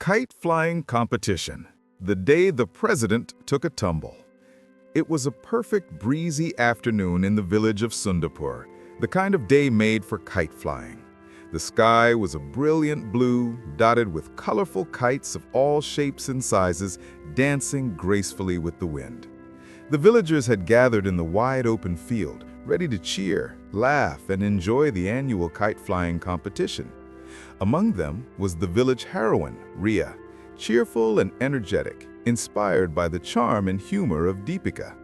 Kite flying competition. The day the president took a tumble. It was a perfect breezy afternoon in the village of Sundapur, the kind of day made for kite flying. The sky was a brilliant blue, dotted with colorful kites of all shapes and sizes, dancing gracefully with the wind. The villagers had gathered in the wide open field, ready to cheer, laugh, and enjoy the annual kite flying competition. Among them was the village heroine, Ria, cheerful and energetic, inspired by the charm and humor of Deepika.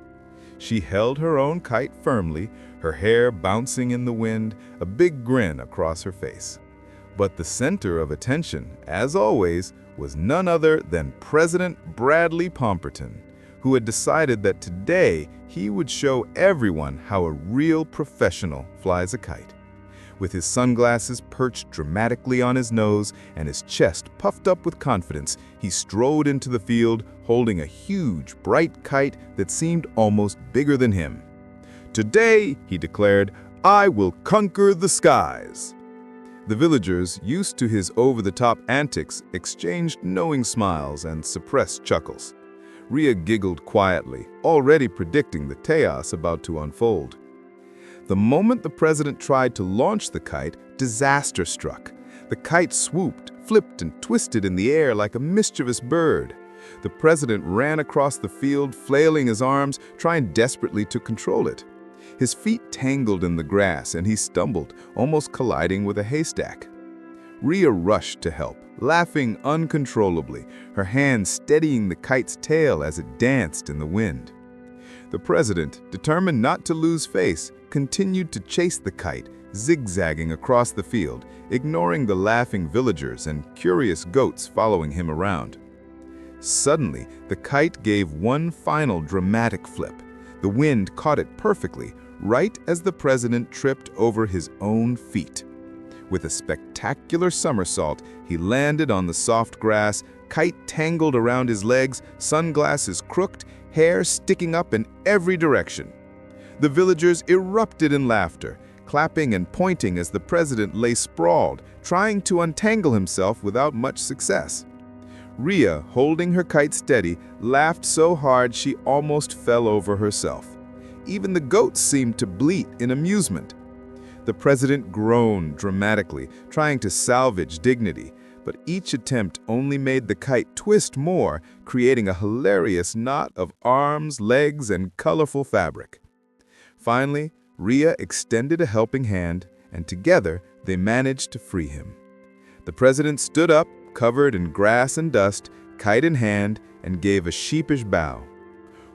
She held her own kite firmly, her hair bouncing in the wind, a big grin across her face. But the center of attention, as always, was none other than President Bradley Pomperton, who had decided that today he would show everyone how a real professional flies a kite. With his sunglasses perched dramatically on his nose and his chest puffed up with confidence, he strode into the field holding a huge, bright kite that seemed almost bigger than him. "Today," he declared, "I will conquer the skies." The villagers, used to his over-the-top antics, exchanged knowing smiles and suppressed chuckles. Ria giggled quietly, already predicting the chaos about to unfold. The moment the president tried to launch the kite, disaster struck. The kite swooped, flipped, and twisted in the air like a mischievous bird. The president ran across the field, flailing his arms, trying desperately to control it. His feet tangled in the grass, and he stumbled, almost colliding with a haystack. Ria rushed to help, laughing uncontrollably, her hands steadying the kite's tail as it danced in the wind. The president, determined not to lose face, continued to chase the kite, zigzagging across the field, ignoring the laughing villagers and curious goats following him around. Suddenly, the kite gave one final dramatic flip. The wind caught it perfectly, right as the president tripped over his own feet. With a spectacular somersault, he landed on the soft grass, kite tangled around his legs, sunglasses crooked, hair sticking up in every direction. The villagers erupted in laughter, clapping and pointing as the president lay sprawled, trying to untangle himself without much success. Ria, holding her kite steady, laughed so hard she almost fell over herself. Even the goats seemed to bleat in amusement. The president groaned dramatically, trying to salvage dignity, but each attempt only made the kite twist more, creating a hilarious knot of arms, legs, and colorful fabric. Finally, Ria extended a helping hand, and together they managed to free him. The president stood up, covered in grass and dust, kite in hand, and gave a sheepish bow.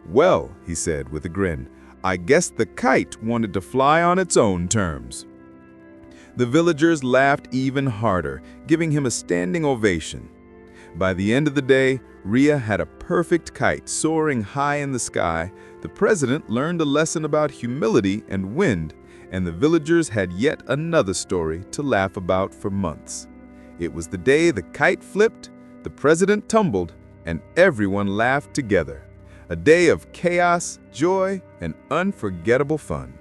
"Well," he said with a grin, "I guess the kite wanted to fly on its own terms." The villagers laughed even harder, giving him a standing ovation. By the end of the day, Ria had a perfect kite soaring high in the sky. The president learned a lesson about humility and wind, and the villagers had yet another story to laugh about for months. It was the day the kite flipped, the president tumbled, and everyone laughed together. A day of chaos, joy, and unforgettable fun.